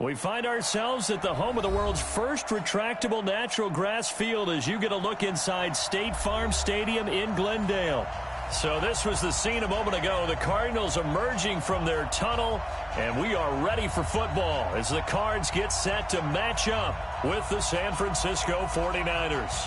We find ourselves at the home of the world's first retractable natural grass field as you get a look inside State Farm Stadium in Glendale. So this was the scene a moment ago. The Cardinals emerging from their tunnel, and we are ready for football as the Cards get set to match up with the San Francisco 49ers.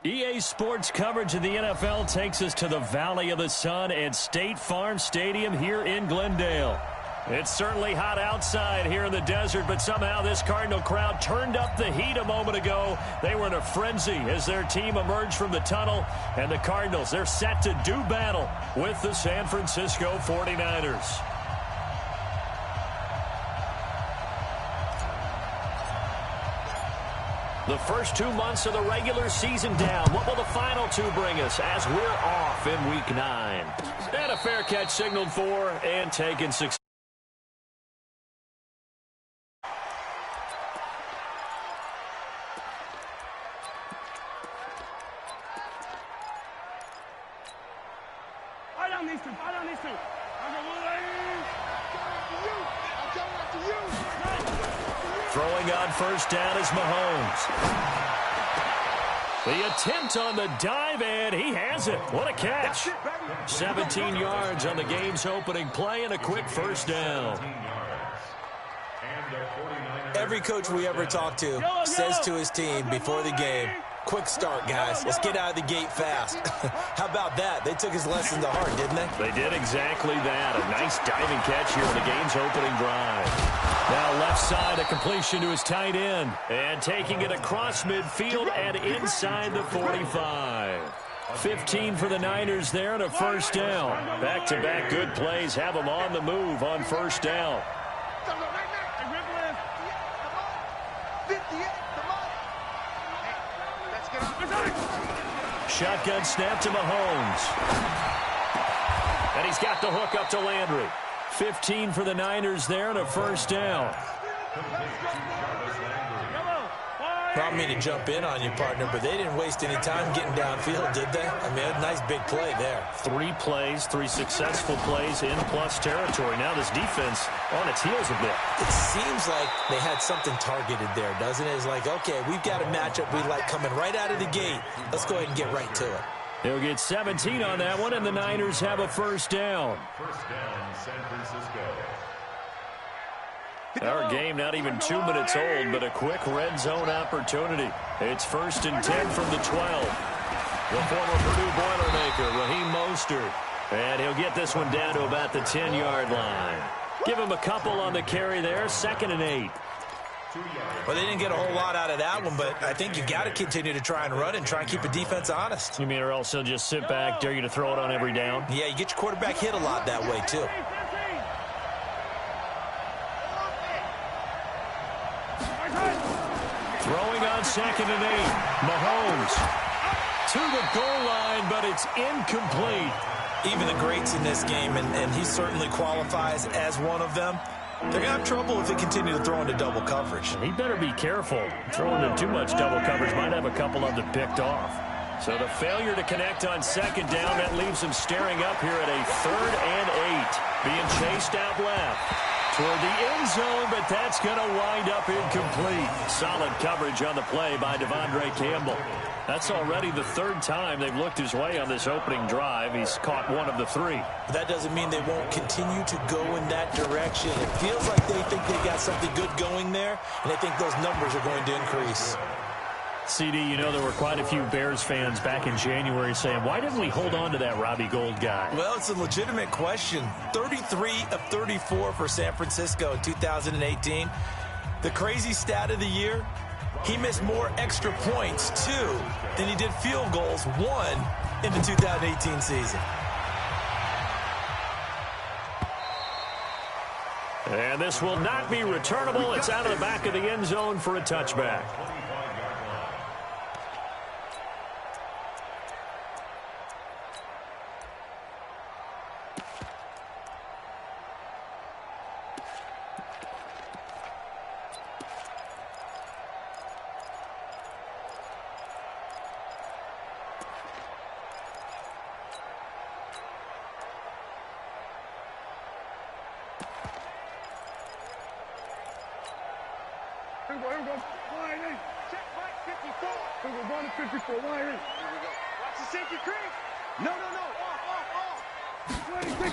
EA Sports coverage of the NFL takes us to the Valley of the Sun at State Farm Stadium here in Glendale. It's certainly hot outside here in the desert, but somehow this Cardinal crowd turned up the heat a moment ago. They were in a frenzy as their team emerged from the tunnel, and the Cardinals, they're set to do battle with the San Francisco 49ers. The first 2 months of the regular season down. What will the final two bring us as we're off in Week 9? And a fair catch signaled for and taken successfully. Throwing on first down is Mahomes. The attempt on the dive, and he has it. What a catch. 17 yards on the game's opening play and a quick first down. Every coach we ever talk to says to his team before the game, quick start, guys. Let's get out of the gate fast. How about that? They took his lesson to heart, didn't they? They did exactly that. A nice diving catch here in the game's opening drive. Now left side, a completion to his tight end. And taking it across midfield and inside the 45. 15 for the Niners there and a first down. Back-to-back good plays have them on the move on first down. Shotgun snap to Mahomes. And he's got the hook up to Landry. 15 for the Niners there and a first down. I don't mean to jump in on you, partner, but they didn't waste any time getting downfield, did they? I mean, a nice big play there. 3 plays, 3 successful plays in plus territory. Now this defense on its heels a bit. It seems like they had something targeted there, doesn't it? It's like, okay, we've got a matchup we like coming right out of the gate. Let's go ahead and get right to it. He'll get 17 on that one, and the Niners have a first down. First down, San Francisco. Our game not even 2 minutes old, but a quick red zone opportunity. It's 1st and 10 from the 12. The former Purdue Boilermaker, Raheem Mostert. And he'll get this one down to about the 10-yard line. Give him a couple on the carry there, 2nd and 8. Well, they didn't get a whole lot out of that one, but I think you got to continue to try and run and try and keep the defense honest. You mean or else they'll just sit back, dare you to throw it on every down? Yeah, you get your quarterback hit a lot that way, too. Throwing on 2nd and 8. Mahomes to the goal line, but it's incomplete. Even the greats in this game, and he certainly qualifies as one of them, they're going to have trouble if they continue to throw into double coverage. He better be careful. Throwing into too much double coverage might have a couple of them picked off. So the failure to connect on 2nd down, that leaves him staring up here at a 3rd and 8. Being chased out left toward the end zone, but that's going to wind up incomplete. Solid coverage on the play by Devondre Campbell. That's already the 3rd time they've looked his way on this opening drive. He's caught one of the 3. But that doesn't mean they won't continue to go in that direction. It feels like they think they got something good going there, and they think those numbers are going to increase. CD, you know there were quite a few Bears fans back in January saying, why didn't we hold on to that Robbie Gould guy? Well, it's a legitimate question. 33 of 34 for San Francisco in 2018. The crazy stat of the year, he missed more extra points, 2, than he did field goals, 1, in the 2018 season. And this will not be returnable. It's out of the back of the end zone for a touchback. Here we go. Line in. Check right 54. Here we go. Going to 54. Line in. Here we go. Watch the safety creep. No. Off. 26.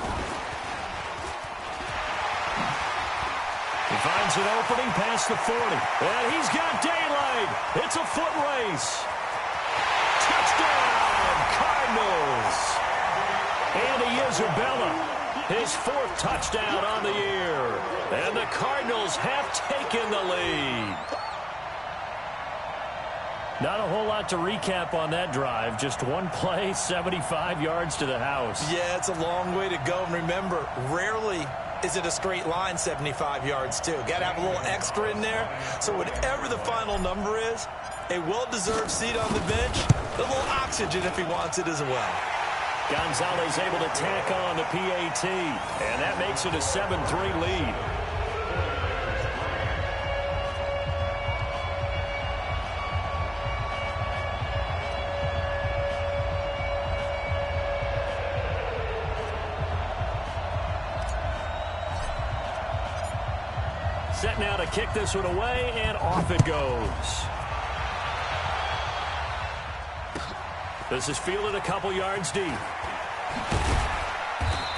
He finds an opening past the 40. And he's got daylight. It's a foot race. Touchdown, Cardinals. Andy Isabella. His 4th touchdown on the year. And the Cardinals have taken the lead. Not a whole lot to recap on that drive. Just one play, 75 yards to the house. Yeah, it's a long way to go. And remember, rarely is it a straight line 75 yards, too. Got to have a little extra in there. So whatever the final number is, a well-deserved seat on the bench, a little oxygen if he wants it as well. Gonzalez able to tack on the PAT, and that makes it a 7-3 lead. Set now to kick this one away, and off it goes. This is fielded a couple yards deep.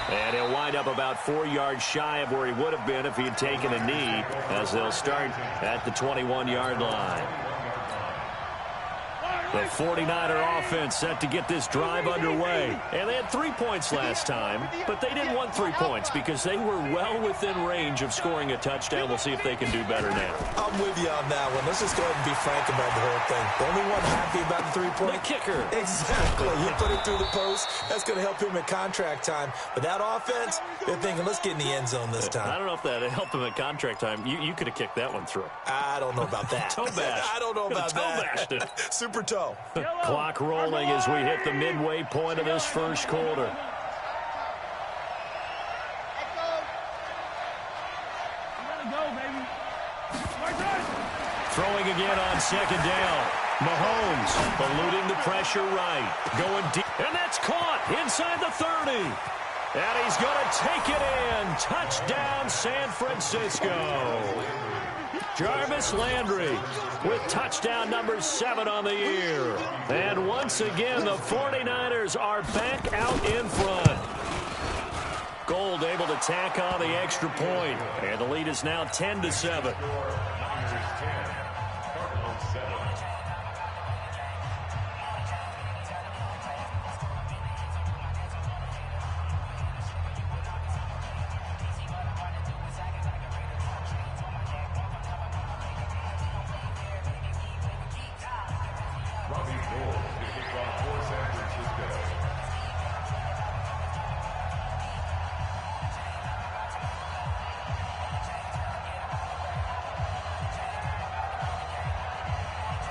And he'll wind up about 4 yards shy of where he would have been if he had taken a knee, as they'll start at the 21-yard line. The 49er offense set to get this drive underway. And they had 3 points last time, but they didn't want 3 points because they were well within range of scoring a touchdown. We'll see if they can do better now. I'm with you on that one. Let's just go ahead and be frank about the whole thing. The only one happy about the 3-point? The kicker. Exactly. He put it through the post. That's going to help him at contract time. But that offense, they're thinking, let's get in the end zone this time. I don't know if that helped him at contract time. You could have kicked that one through. I don't know about that. Toe bash. I don't know about that. Toe bashed it. Super toe. Clock rolling as we hit the midway point of this first quarter. Throwing again on 2nd down. Mahomes eluding the pressure right. Going deep. And that's caught inside the 30. And he's going to take it in. Touchdown, San Francisco. Jarvis Landry with touchdown number 7 on the year. And once again, the 49ers are back out in front. Gold able to tack on the extra point, and the lead is now 10-7.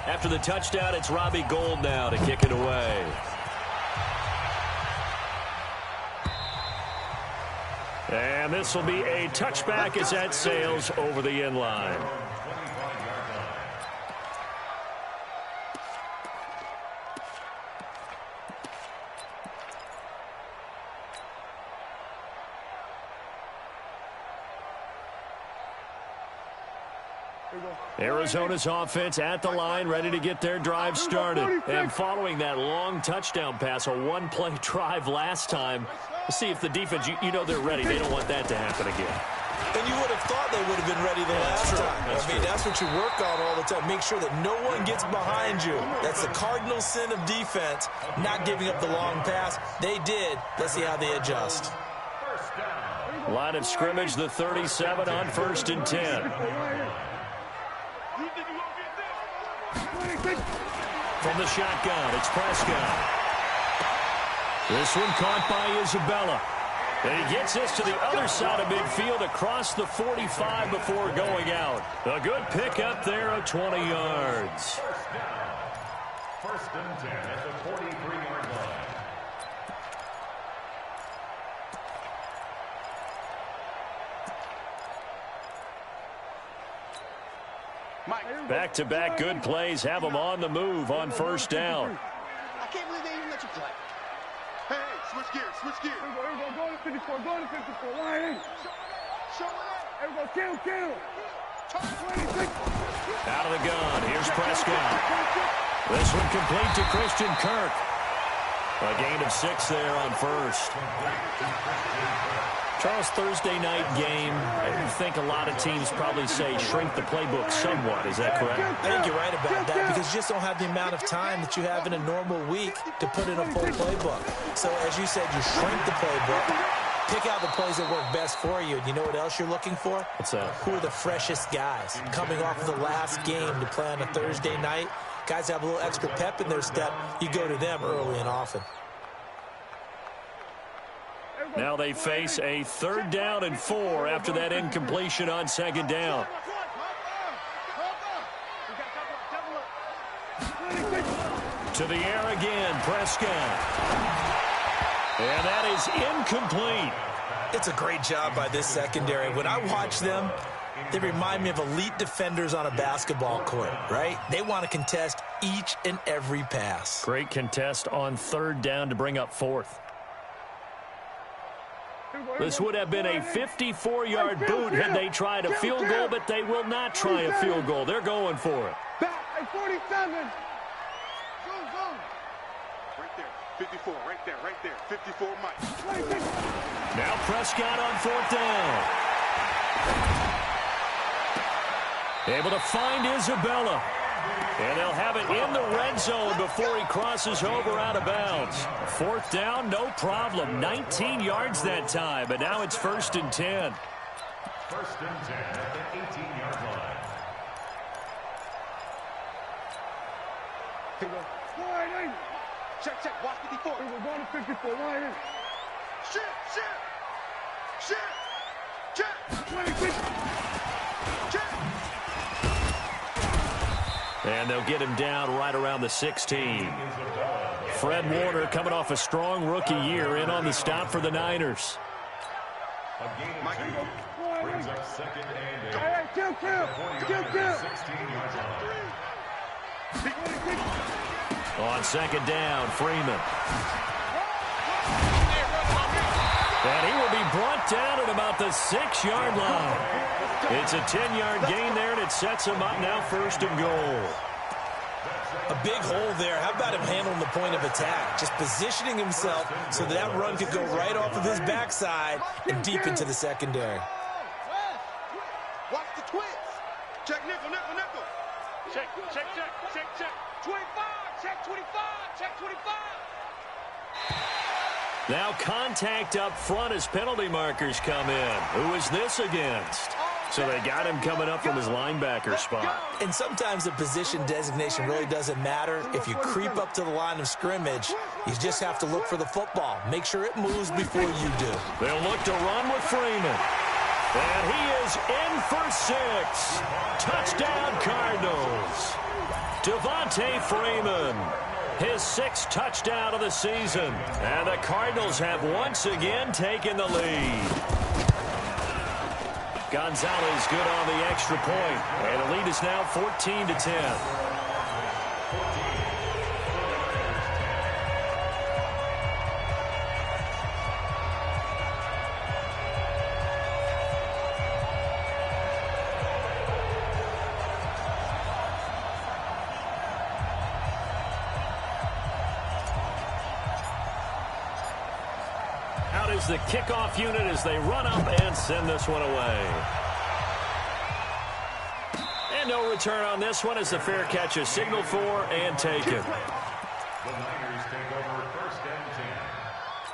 After the touchdown, it's Robbie Gould now to kick it away. And this will be a touchback as that sails over the end line. Arizona's offense at the line, ready to get their drive started. And following that long touchdown pass, a one-play drive last time, let's see if the defense, you know they're ready. They don't want that to happen again. And you would have thought they would have been ready the last time. That's what you work on all the time. Make sure that no one gets behind you. That's the cardinal sin of defense, not giving up the long pass. They did. Let's see how they adjust. Line of scrimmage, the 37 on 1st and 10. From the shotgun, it's Prescott. This one caught by Isabella. And he gets this to the other side of midfield across the 45 before going out. A good pickup there of 20 yards. First and 10 at the 43-yard line. Back-to-back good plays have them on the move on 1st down. I can't believe they even let you play. Hey, switch gears, switch gears. Here we go, go to 54, go to 54. Line in. Show it up. Here we go, kill. 26. Out of the gun, here's Prescott. This one complete to Christian Kirk. A gain of 6 there on 1st. Charles, Thursday night game, I think a lot of teams probably say shrink the playbook somewhat. Is that correct? I think you're right about that because you just don't have the amount of time that you have in a normal week to put in a full playbook. So, as you said, you shrink the playbook, pick out the plays that work best for you. You know what else you're looking for? What's that? Who are the freshest guys coming off of the last game to play on a Thursday night? Guys have a little extra pep in their step. You go to them early and often. Now they face a 3rd down and 4 after that incompletion on 2nd down. To the air again, Prescott. And that is incomplete. It's a great job by this secondary. When I watch them, they remind me of elite defenders on a basketball court, right? They want to contest each and every pass. Great contest on 3rd down to bring up 4th. This would have been a 54-yard boot had they tried a field goal, but they will not try a field goal. They're going for it. Back at 47. Go. Right there, 54, right there, 54, Mike. Now Prescott on 4th down. Able to find Isabella. And they'll have it in the red zone before he crosses over out of bounds. 4th down, no problem. 19 yards that time, but now it's 1st and 10. 1st and 10 at the 18-yard line. Here we go. Line in. Check. Watch 54. Here we go to 54. Line in. Shit. Check. 26. Check. And they'll get him down right around the 16. Fred Warner coming off a strong rookie year in on the stop for the Niners. A gain of 2 brings up 2nd and 8. All right, kill. 16-yard line. On 2nd down, Freeman. And he will be brought down at about the 6-yard line. It's a 10-yard gain there, and it sets him up now 1st and goal. A big hole there. How about him handling the point of attack? Just positioning himself so that run could go right off of his backside and deep into the secondary. Watch the twist. Check nickel, nickel, nickel. Check, check, check, check, check. 25, check 25, check 25. Now contact up front as penalty markers come in. Who is this against? So they got him coming up from his linebacker spot. And sometimes the position designation really doesn't matter. If you creep up to the line of scrimmage, you just have to look for the football. Make sure it moves before you do. They'll look to run with Freeman. And he is in for 6. Touchdown, Cardinals. Devontae Freeman, his 6th touchdown of the season. And the Cardinals have once again taken the lead. Gonzalez good on the extra point. And the lead is now 14-10. Out is the kickoff unit as they run up and send this one away. And no return on this one as the fair catch is signaled for and taken. The Niners take over 1st and 10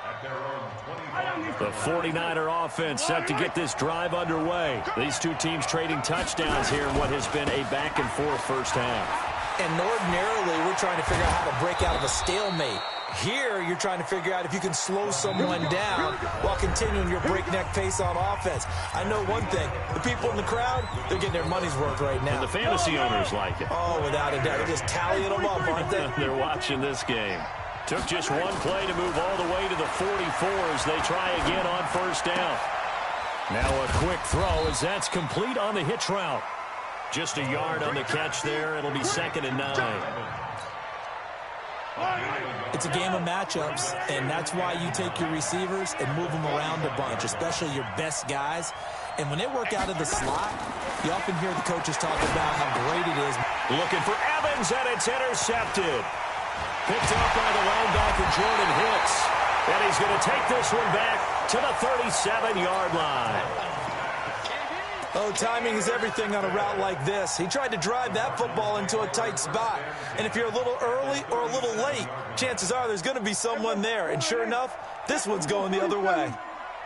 at their own 25. The 49er offense set to get this drive underway. These two teams trading touchdowns here in what has been a back-and-forth first half. And ordinarily, we're trying to figure out how to break out of a stalemate. Here, you're trying to figure out if you can slow someone down while continuing your breakneck pace on offense. I know one thing. The people in the crowd, they're getting their money's worth right now. And the fantasy owners like it. Oh, without a doubt. They're just tallying them up, aren't they? They're watching this game. Took just one play to move all the way to the 44 as they try again on 1st down. Now a quick throw as that's complete on the hitch route. Just a yard on the catch there. It'll be 2nd and 9. It's a game of matchups, and that's why you take your receivers and move them around a bunch, especially your best guys. And when they work out of the slot, you often hear the coaches talk about how great it is. Looking for Evans, and it's intercepted. Picked up by the linebacker, Jordan Hicks. And he's going to take this one back to the 37-yard line. Oh, timing is everything on a route like this. He tried to drive that football into a tight spot. And if you're a little early or a little late, chances are there's going to be someone there. And sure enough, this one's going the other way.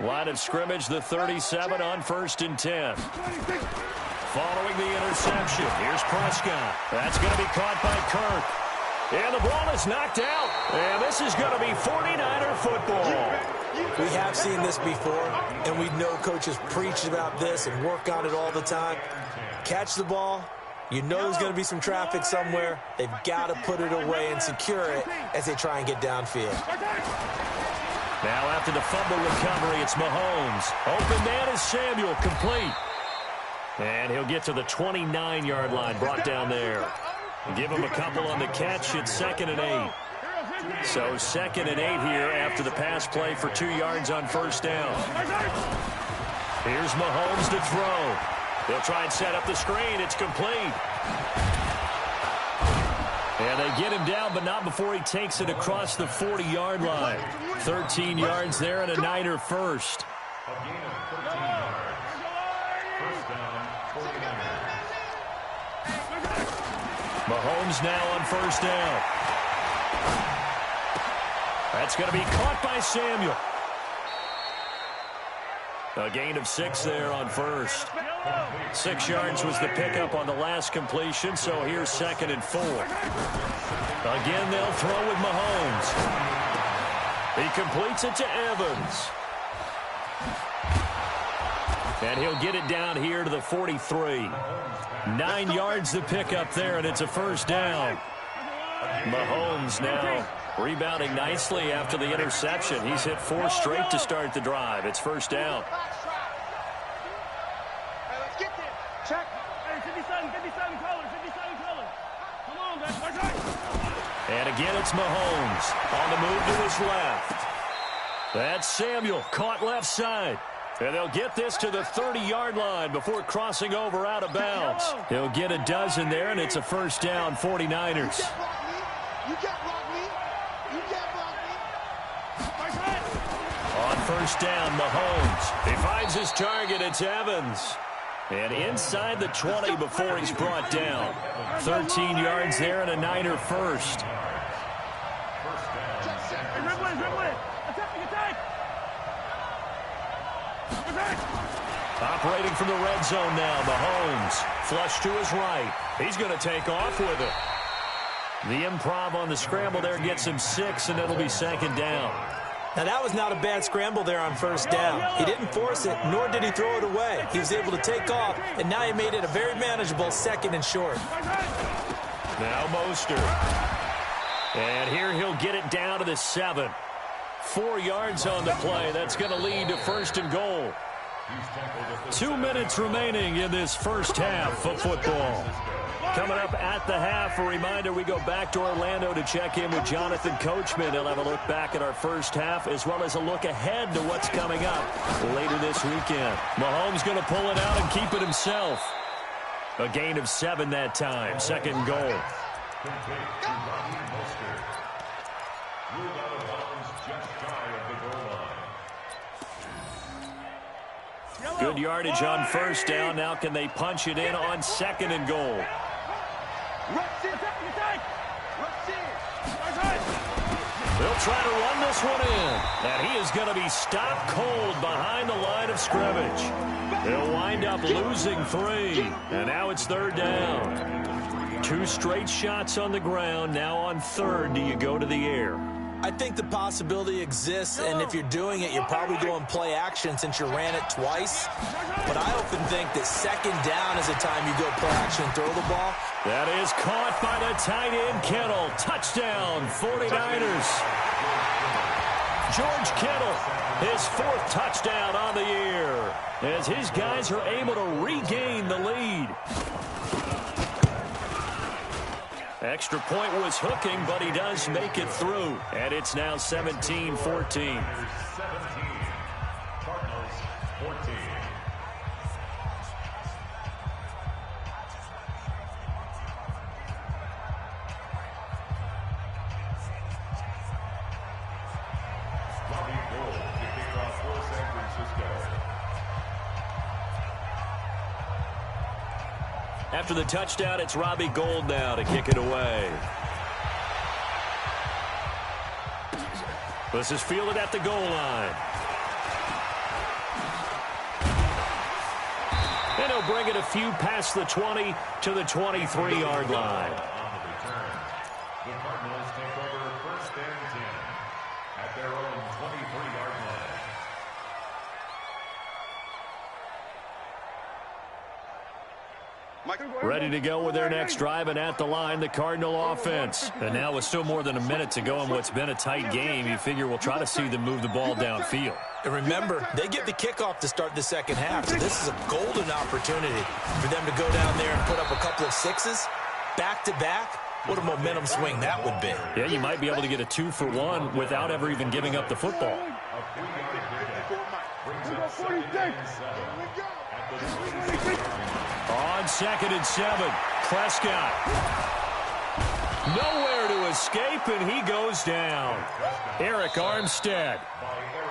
Line of scrimmage, the 37 on 1st and 10. Following the interception, here's Prescott. That's going to be caught by Kirk. And the ball is knocked out. And this is going to be 49er football. We have seen this before, and we know coaches preach about this and work on it all the time. Catch the ball. You know there's going to be some traffic somewhere. They've got to put it away and secure it as they try and get downfield. Now after the fumble recovery, it's Mahomes. Open man is Samuel, complete. And he'll get to the 29-yard line, brought down there. Give him a couple on the catch. It's 2nd and 8. So 2nd and 8 here after the pass play for 2 yards on 1st down. Here's Mahomes to throw. He'll try and set up the screen. It's complete. And they get him down, but not before he takes it across the 40-yard line. 13 yards there and a Niner first. A gain of 13 yards. 1st down, 49ers. Mahomes now on 1st down. That's going to be caught by Samuel. A gain of 6 there on 1st. 6 yards was the pickup on the last completion, so here's 2nd and 4. Again, they'll throw with Mahomes. He completes it to Evans. And he'll get it down here to the 43. 9 yards the pickup there, and it's a 1st down. Mahomes now rebounding nicely after the interception. He's hit 4 straight to start the drive. It's 1st down. Hey, let's get there. Check. Hey, 57 colors, 57 colors. Come on, guys. And again, it's Mahomes on the move to his left. That's Samuel, caught left side. And they'll get this to the 30-yard line before crossing over out of bounds. He'll get a dozen there, and it's a first down, 49ers. You can't block me. You can't block me. On first down, Mahomes. He finds his target. It's Evans. And inside the 20 before he's brought down. 13 yards there and a Niner first. Operating from the red zone now, Mahomes. Flush to his right. He's going to take off with it. The improv on the scramble there gets him 6, and it'll be second down. Now, that was not a bad scramble there on first down. He didn't force it, nor did he throw it away. He was able to take off, and now he made it a very manageable second and short. Now Mostert. And here he'll get it down to the 7. 4 yards on the play. That's going to lead to first and goal. 2 minutes remaining in this first half of football. Coming up at the half, a reminder, we go back to Orlando to check in with Jonathan Coachman. He'll have a look back at our first half as well as a look ahead to what's coming up later this weekend. Mahomes going to pull it out and keep it himself. A gain of 7 that time. Second goal. Good yardage on first down. Now can they punch it in on second and goal? They'll try to run this one in. And he is going to be stopped cold behind the line of scrimmage. They'll wind up losing 3. And now it's third down. 2 straight shots on the ground. Now on third, do you go to the air? I think the possibility exists, and if you're doing it, you're probably going play action since you ran it twice. But I often think that second down is the time you go play action and throw the ball. That is caught by the tight end, Kittle. Touchdown, 49ers. George Kittle, his 4th touchdown on the year, as his guys are able to regain the lead. Extra point was hooking, but he does make it through. And it's now 17-14. 17, Cardinals 14. Robbie Gould to kick off for San Francisco. After the touchdown, it's Robbie Gould now to kick it away. This is fielded at the goal line. And he'll bring it a few past the 20 to the 23-yard line. On the return, the Cardinals take over first and 10 at their own 23-yard line. Ready to go with their next drive, and at the line, the Cardinal offense. And now with still more than a minute to go in what's been a tight game, you figure we'll try to see them move the ball downfield. And remember, they get the kickoff to start the second half, so this is a golden opportunity for them to go down there and put up a couple of 6s back-to-back. What a momentum swing that would be. Yeah, you might be able to get a 2-for-1 without ever even giving up the football. On second and 7, Prescott. Nowhere to escape, and he goes down. Eric Armstead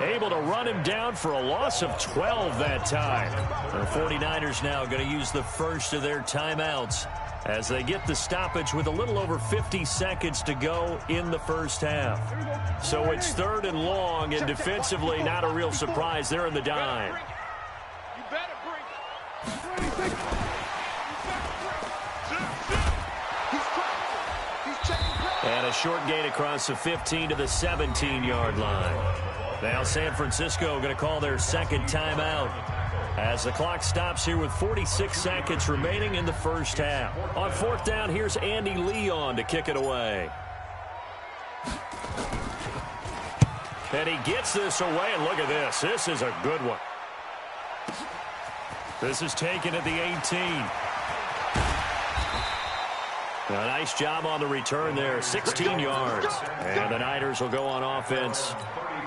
able to run him down for a loss of 12 that time. The 49ers now going to use the first of their timeouts as they get the stoppage with a little over 50 seconds to go in the first half. So it's third and long, and defensively not a real surprise. They're in the dime. And a short gain across the 15 to the 17-yard line. Now San Francisco going to call their second timeout as the clock stops here with 46 seconds remaining in the first half. On fourth down, here's Andy Leon to kick it away. And he gets this away, and look at this. This is a good one. This is taken at the 18. A nice job on the return there, 16 yards. And the Niners will go on offense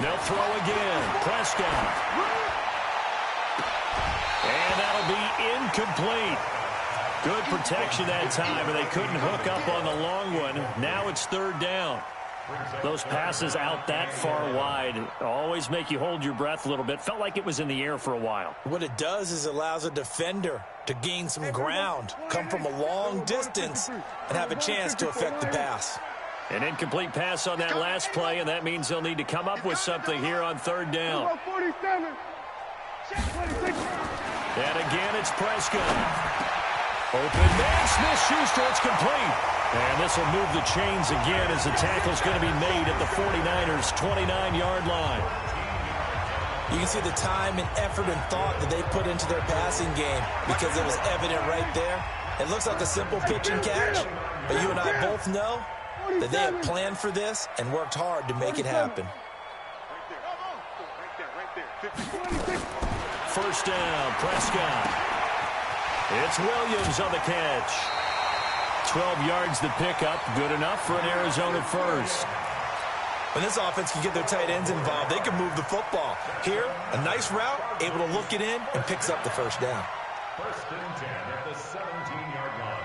They'll throw again. Prescott. And that'll be incomplete. Good protection that time, but they couldn't hook up on the long one. Now it's third down. Those passes out that far wide always make you hold your breath a little bit. Felt like it was in the air for a while. What it does is allows a defender to gain some ground, come from a long distance, and have a chance to affect the pass. An incomplete pass on that last play, and that means they'll need to come up with something here on third down. And again, it's Prescott. Open man, Smith-Schuster, it's complete. And this will move the chains again as the tackle's going to be made at the 49ers' 29-yard line. You can see the time and effort and thought that they put into their passing game because it was evident right there. It looks like a simple pitch and catch, but you and I both know that they have planned for this and worked hard to make it happen. First down, Prescott. It's Williams on the catch. 12 yards the pickup, good enough for an Arizona first. When this offense can get their tight ends involved, they can move the football. Here, a nice route, able to look it in, and picks up the first down. First and 10 at the 17-yard line.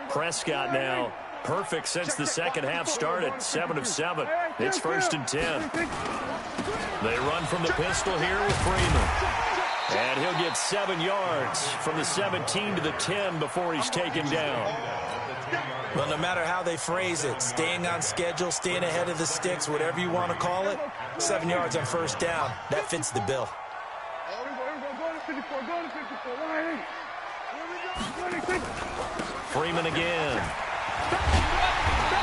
Prescott now perfect since the second half started. 7 of 7. It's first and 10. They run from the pistol here with Freeman. And he'll get 7 yards from the 17 to the 10 before he's taken down. Well, no matter how they phrase it, staying on schedule, staying ahead of the sticks, whatever you want to call it, 7 yards on first down, that fits the bill. Freeman again.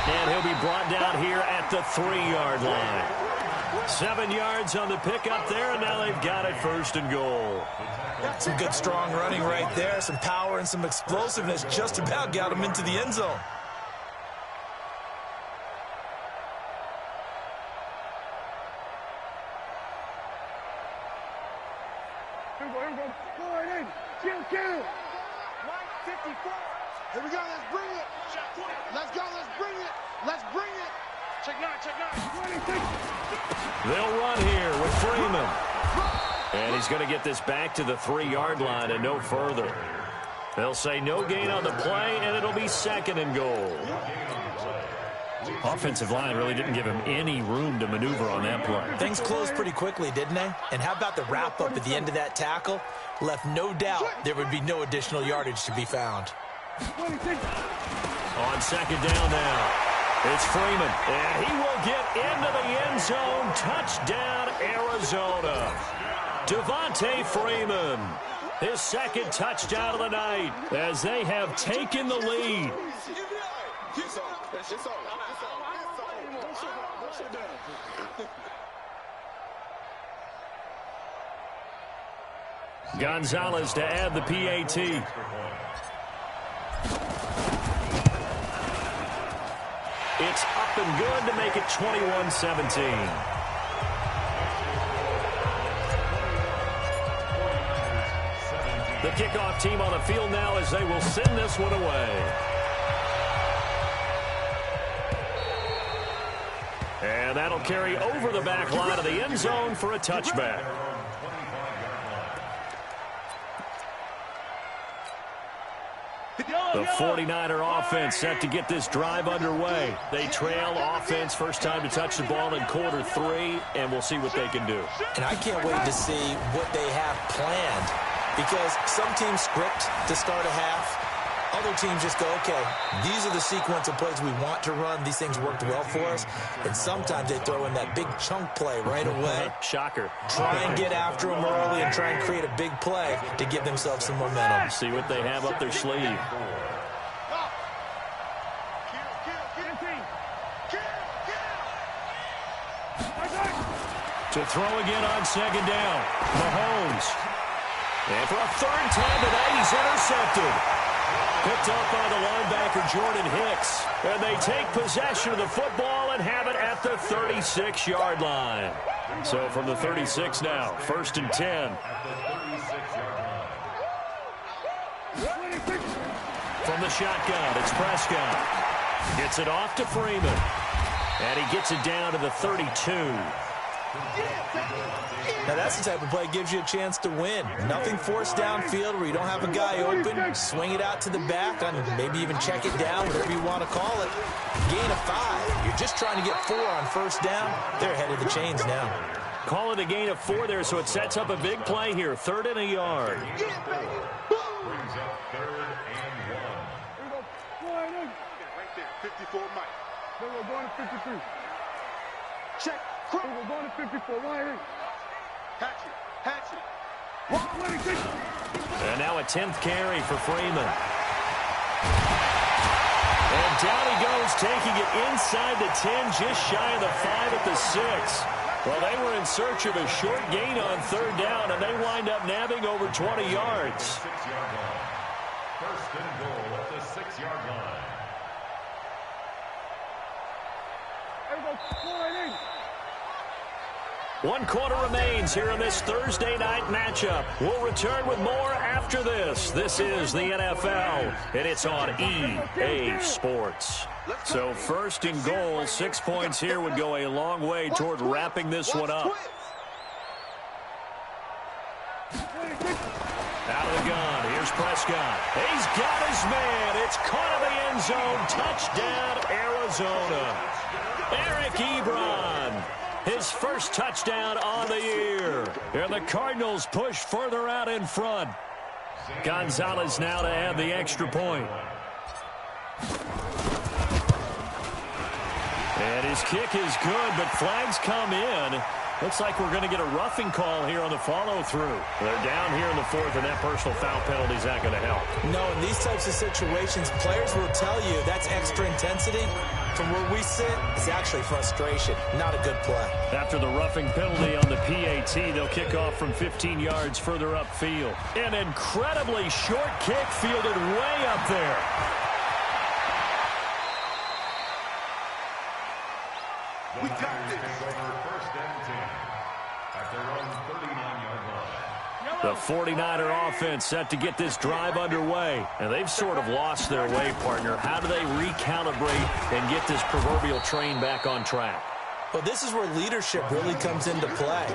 And he'll be brought down here at the 3-yard line. 7 yards on the pickup there, and now they've got it first and goal. Some good, strong running right there. Some power and some explosiveness just about got him into the end zone. Here we go, let's bring it. Let's go, let's bring it. Let's bring it. Check nine, check nine. They'll run here with Freeman. And he's going to get this back to the 3-yard line and no further. They'll say no gain on the play, and it'll be second and goal. Offensive line really didn't give him any room to maneuver on that play. Things closed pretty quickly, didn't they? And how about the wrap-up at the end of that tackle? Left no doubt there would be no additional yardage to be found. On second down now, it's Freeman, and he will get into the end zone. Touchdown, Arizona. Devontae Freeman, his second touchdown of the night as they have taken the lead. Gonzalez to add the PAT. It's up and good to make it 21-17. The kickoff team on the field now as they will send this one away. And that'll carry over the back line of the end zone for a touchback. The 49er offense set to get this drive underway. They trail offense first time to touch the ball in quarter 3, and we'll see what they can do. And I can't wait to see what they have planned, because some teams script to start a half. Other teams just go, okay, these are the sequence of plays we want to run. These things worked well for us. And sometimes they throw in that big chunk play right away. Shocker. Try and get after them early and try and create a big play to give themselves some momentum. See what they have up their sleeve. To throw again on second down. Mahomes. And for a third time today, he's intercepted. Picked up by the linebacker, Jordan Hicks. And they take possession of the football and have it at the 36-yard line. So from the 36 now, first and 10. From the shotgun, it's Prescott. Gets it off to Freeman. And he gets it down to the 32. Now that's the type of play that gives you a chance to win. Nothing forced downfield where you don't have a guy open. Swing it out to the back, and maybe even check it down, whatever you want to call it. Gain of 5. You're just trying to get 4 on first down. They're ahead of the chains now. Call it a gain of 4 there, so it sets up a big play here. 3rd and a yard. Brings up 3rd and 1. Right there, 54 Mike. Then we're going to 53. Check. We're going to 54. Right in. Hatchet. And now a 10th carry for Freeman. And down he goes, taking it inside the 10, just shy of the 5 at the 6. Well, they were in search of a short gain on 3rd down, and they wind up nabbing over 20 yards. 6-yard line. 1st and goal at the 6-yard line. One quarter remains here in this Thursday night matchup. We'll return with more after this. This is the NFL, and it's on EA Sports. So 1st and goal, 6 points here would go a long way toward wrapping this one up. Out of the gun, here's Prescott. He's got his man. It's caught in the end zone. Touchdown, Arizona. Eric Ebron, his first touchdown on the year. And the Cardinals push further out in front. Gonzalez now to add the extra point. And his kick is good, but flags come in. Looks like we're going to get a roughing call here on the follow-through. They're down here in the 4th, and that personal foul penalty is not going to help. No, in these types of situations, players will tell you that's extra intensity. From where we sit, it's actually frustration. Not a good play. After the roughing penalty on the PAT, they'll kick off from 15 yards further upfield. An incredibly short kick fielded way up there. We got this. First and 10 at their own 39-yard line. The 49er offense set to get this drive underway. And they've sort of lost their way, partner. How do they recalibrate and get this proverbial train back on track? Well, this is where leadership really comes into play.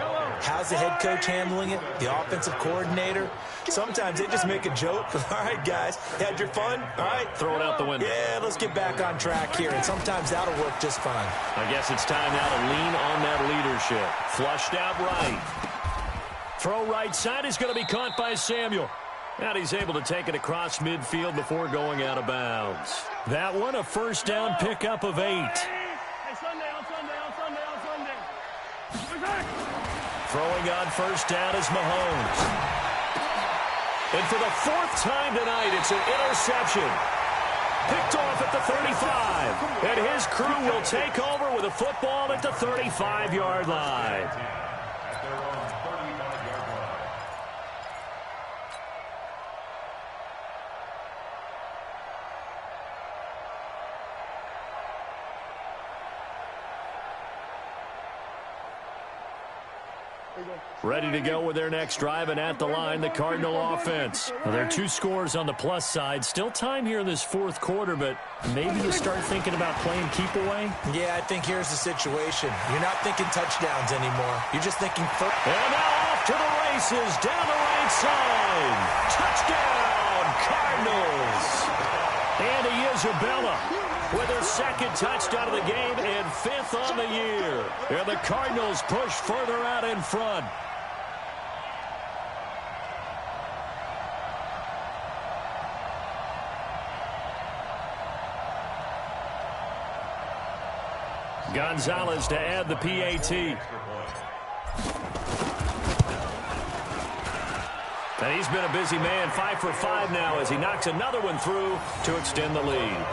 How's the head coach handling it? The offensive coordinator? Sometimes they just make a joke. All right, guys, had your fun? All right. Throw it out the window. Yeah, let's get back on track here. And sometimes that'll work just fine. I guess it's time now to lean on that leadership. Flushed out right. Throw right side is going to be caught by Samuel. And he's able to take it across midfield before going out of bounds. That one, a first down pickup of 8. Throwing on first down is Mahomes. And for the 4th time tonight, it's an interception. Picked off at the 35. And his crew will take over with a football at the 35-yard line. At their own 35-yard line. Ready to go with their next drive, and at the line, the Cardinal offense. Well, there are 2 scores on the plus side. Still time here in this 4th quarter, but maybe you start thinking about playing keep away? Yeah, I think here's the situation. You're not thinking touchdowns anymore. You're just thinking first. And now off to the races, down the right side. Touchdown, Cardinals. Andy Isabella with her 2nd touchdown of the game and 5th on the year. And the Cardinals push further out in front. Gonzalez to add the PAT. And he's been a busy man, 5 for 5 now as he knocks another one through to extend the lead.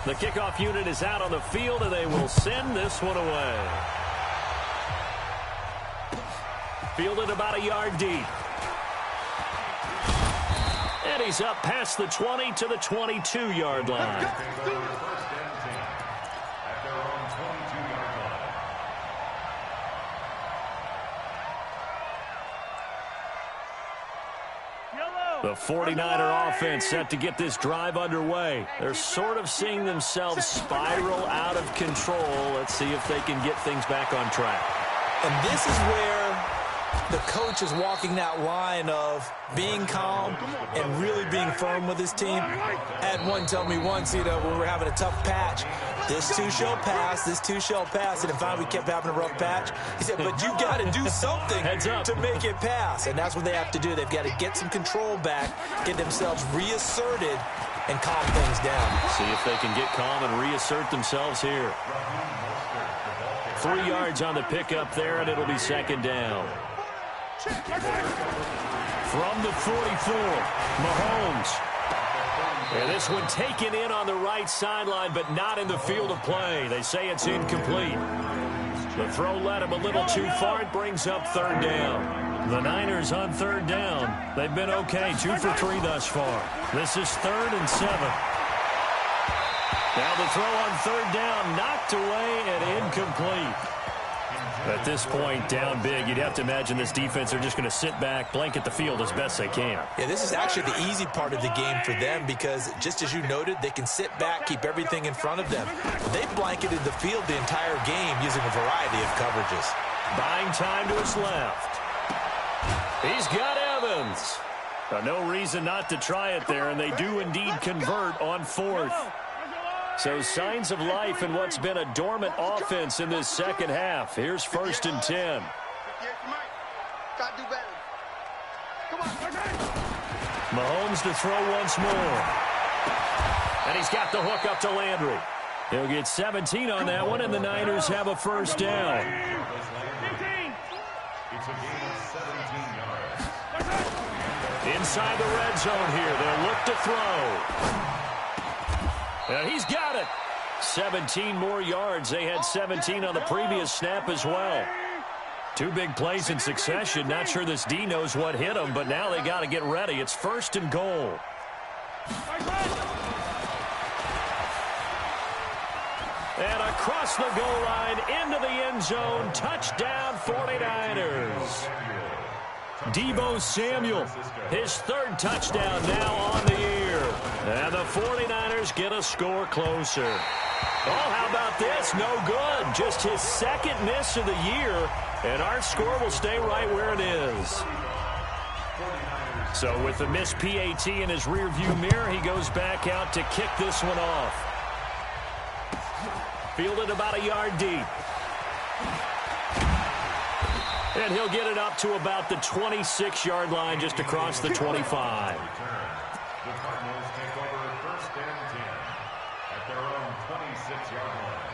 The kickoff unit is out on the field, and they will send this one away. Fielded about a yard deep. And he's up past the 20 to the 22-yard line. First and 10 at their own 22-yard line. The 49er offense set to get this drive underway. They're sort of seeing themselves spiral out of control. Let's see if they can get things back on track. And this is where the coach is walking that line of being calm and really being firm with his team. I had one tell me once, when we were having a tough patch, this too shall pass, this too shall pass. And finally we kept having a rough patch. He said, but you got to do something to make it pass. And that's what they have to do. They've got to get some control back, get themselves reasserted, and calm things down. See if they can get calm and reassert themselves here. 3 yards on the pickup there, and it'll be second down. From the 44, Mahomes. And this one taken in on the right sideline, but not in the field of play. They say it's incomplete. The throw led him a little too far. It brings up third down. The Niners on third down. They've been okay, 2 for 3 thus far. This is 3rd and 7. Now the throw on third down, knocked away and incomplete. At this point, down big, you'd have to imagine this defense are just going to sit back, blanket the field as best they can. Yeah, this is actually the easy part of the game for them because, just as you noted, they can sit back, keep everything in front of them. They've blanketed the field the entire game using a variety of coverages. Buying time to his left. He's got Evans. No reason not to try it there, and they do indeed convert on 4th. So signs of life in what's been a dormant offense in this second half. Here's 1st and 10. Mahomes to throw once more. And he's got the hook up to Landry. He'll get 17 on that one, and the Niners have a first down. It's a gain of 17 yards. Inside the red zone here. They'll look to throw. And he's got it. 17 more yards. They had 17 on the previous snap as well. 2 big plays in succession. Not sure this D knows what hit him, but now they got to get ready. It's 1st and goal. And across the goal line into the end zone. Touchdown 49ers. Deebo Samuel, his 3rd touchdown now on the year. And the 49ers get a score closer. Oh, how about this? No good. Just his 2nd miss of the year. And our score will stay right where it is. So with the missed PAT in his rearview mirror, he goes back out to kick this one off. Fielded about a yard deep. And he'll get it up to about the 26-yard line, just across the 25. The Cardinals take over 1st and 10 at their own 26-yard line.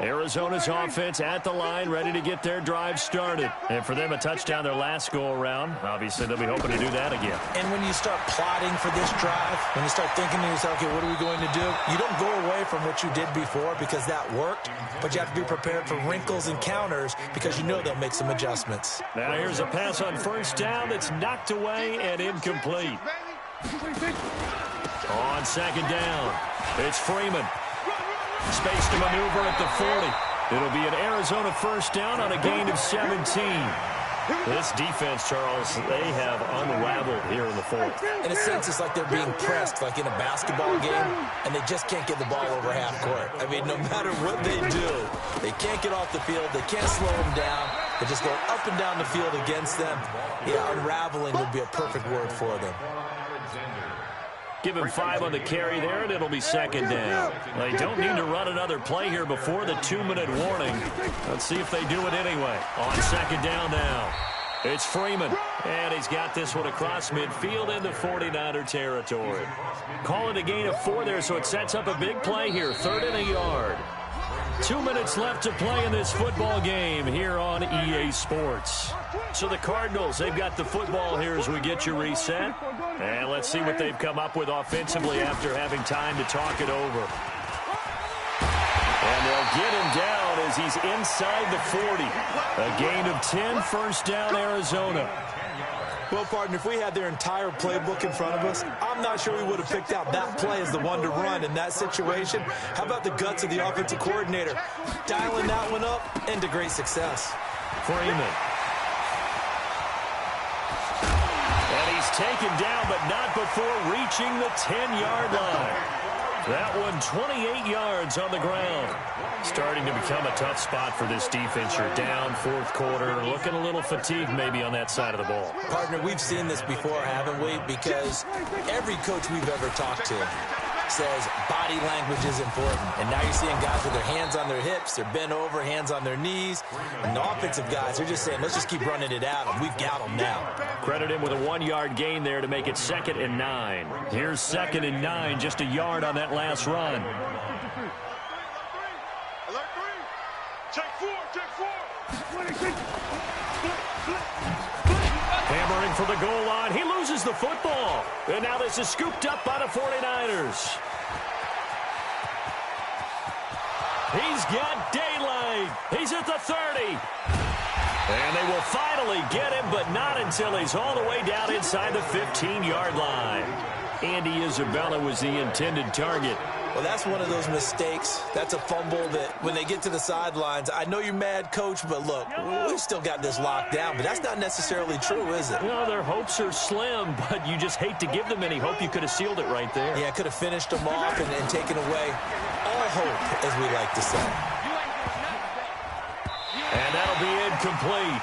Arizona's offense at the line, ready to get their drive started. And for them, a touchdown their last go-around. Obviously, they'll be hoping to do that again. And when you start plotting for this drive, when you start thinking to yourself, okay, what are we going to do? You don't go away from what you did before because that worked, but you have to be prepared for wrinkles and counters because you know they'll make some adjustments. Now here's a pass on 1st down that's knocked away and incomplete. On 2nd down, it's Freeman. Space to maneuver at the 40. It'll be an Arizona 1st down on a gain of 17. This defense, Charles, they have unraveled here in the 4th. In a sense, it's like they're being pressed like in a basketball game, and they just can't get the ball over half court. I mean, no matter what they do, they can't get off the field. They can't slow them down. They just go up and down the field against them. Yeah, unraveling would be a perfect word for them. Give him 5 on the carry there, and it'll be 2nd down. They don't need to run another play here before the 2-minute warning. Let's see if they do it anyway. On 2nd down now. It's Freeman, and he's got this one across midfield into 49er territory. Call it a gain of 4 there, so it sets up a big play here. 3rd and a yard. 2 minutes left to play in this football game here on EA Sports. So the Cardinals, they've got the football here as we get you reset. And let's see what they've come up with offensively after having time to talk it over. And they'll get him down down as he's inside the 40. A gain of 10, first down, Arizona. Well, partner, if we had their entire playbook in front of us, I'm not sure we would have picked out that play as the one to run in that situation. How about the guts of the offensive coordinator? Dialing that one up into great success. Freeman. And he's taken down, but not before reaching the 10-yard line. That one 28 yards on the ground. Starting to become a tough spot for this defense. You're down fourth quarter, looking a little fatigued maybe on that side of the ball. Partner, we've seen this before, haven't we? Because every coach we've ever talked to says body language is important. And now you're seeing guys with their hands on their hips, they're bent over, hands on their knees. And the offensive guys are just saying, let's just keep running it out, and we've got them now. Credit him with a 1-yard gain there to make it 2nd and 9. Here's 2nd and 9, just a yard on that last run. Hammering for the goal line. He loses the football. And now this is scooped up by the 49ers. He's got daylight. He's at the 30. And they will finally get him, but not until he's all the way down inside the 15-yard line. Andy Isabella was the intended target. Well, that's one of those mistakes. That's a fumble that when they get to the sidelines, I know you're mad, Coach, but look, we've still got this locked down. But that's not necessarily true, is it? No, their hopes are slim, but you just hate to give them any hope. You could have sealed it right there. Yeah, could have finished them off and taken away all hope, as we like to say. And that'll be incomplete.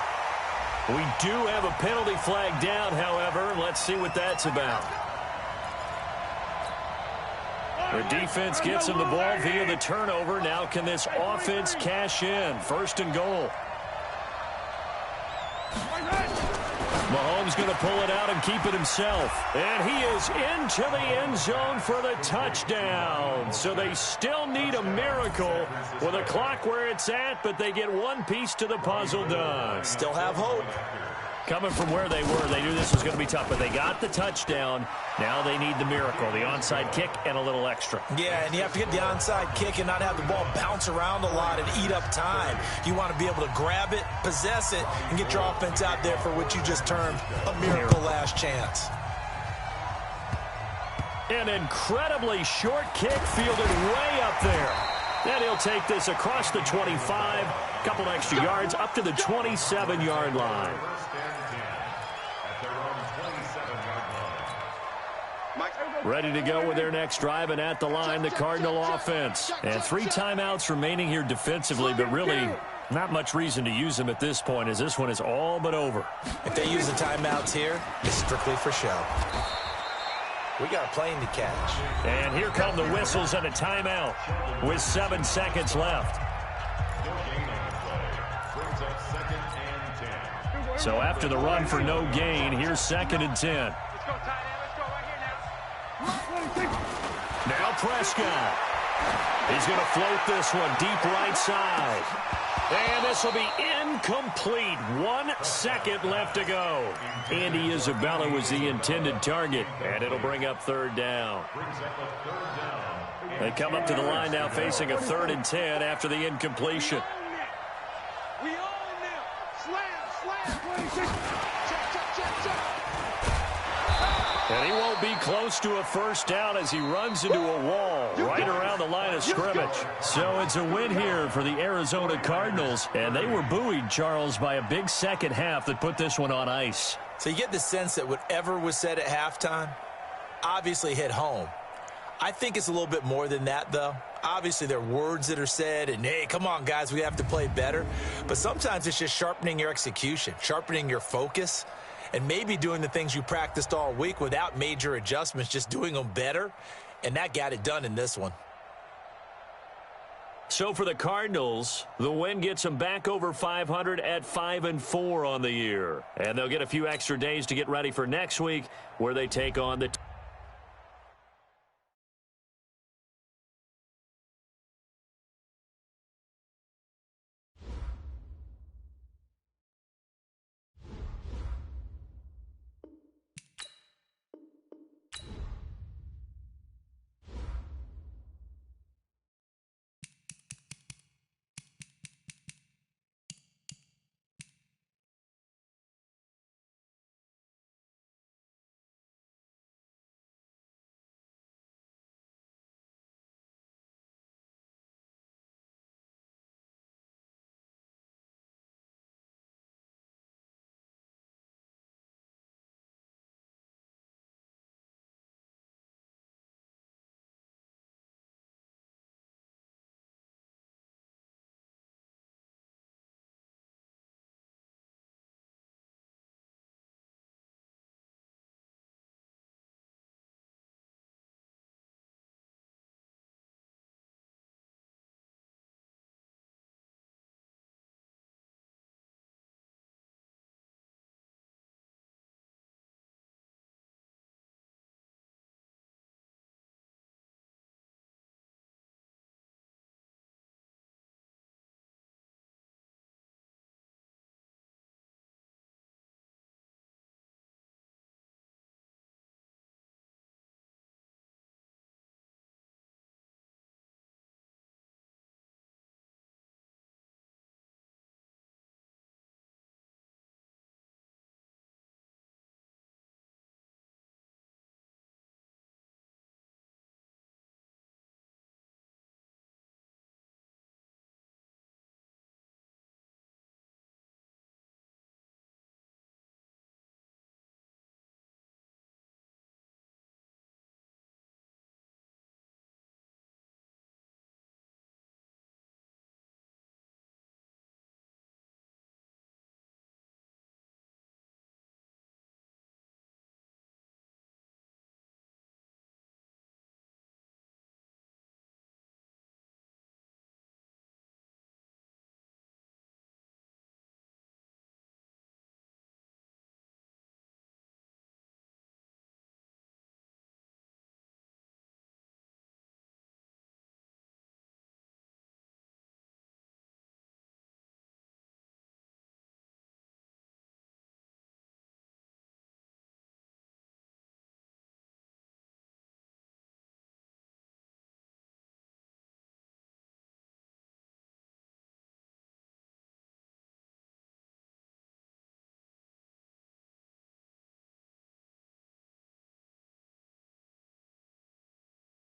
We do have a penalty flag down, however. Let's see what that's about. The defense gets him the ball via the turnover. Now can this offense cash in? 1st and goal. Mahomes going to pull it out and keep it himself. And he is into the end zone for the touchdown. So they still need a miracle with a clock where it's at, but they get one piece to the puzzle done. Still have hope. Coming from where they were, they knew this was going to be tough, but they got the touchdown. Now they need the miracle, the onside kick and a little extra. Yeah, and you have to get the onside kick and not have the ball bounce around a lot and eat up time. You want to be able to grab it, possess it, and get your offense out there for what you just termed a miracle last chance. An incredibly short kick fielded way up there. And he'll take this across the 25, a couple extra yards, up to the 27-yard line. Ready to go with their next drive, and at the line, the Cardinal offense. And 3 timeouts remaining here defensively, but really not much reason to use them at this point, as this one is all but over. If they use the timeouts here, it's strictly for show. We got a plane to catch. And here come the whistles and a timeout with 7 seconds left. So after the run for no gain, here's 2nd and 10. Now Prescott. He's going to float this one deep right side. And this will be incomplete. 1 second left to go. Andy Isabella was the intended target, and it'll bring up 3rd down. They come up to the line now facing a 3rd and 10 after the incompletion. We own them. Slam, 26. And he won't be close to a first down as he runs into a wall right around the line of scrimmage. So it's a win here for the Arizona Cardinals. And they were buoyed, Charles, by a big second half that put this one on ice. So you get the sense that whatever was said at halftime obviously hit home. I think it's a little bit more than that, though. Obviously, there are words that are said, and, hey, come on, guys, we have to play better. But sometimes it's just sharpening your execution, sharpening your focus, and maybe doing the things you practiced all week without major adjustments, just doing them better. And that got it done in this one. So for the Cardinals, the win gets them back over 500 at 5-4 on the year. And they'll get a few extra days to get ready for next week, where they take on the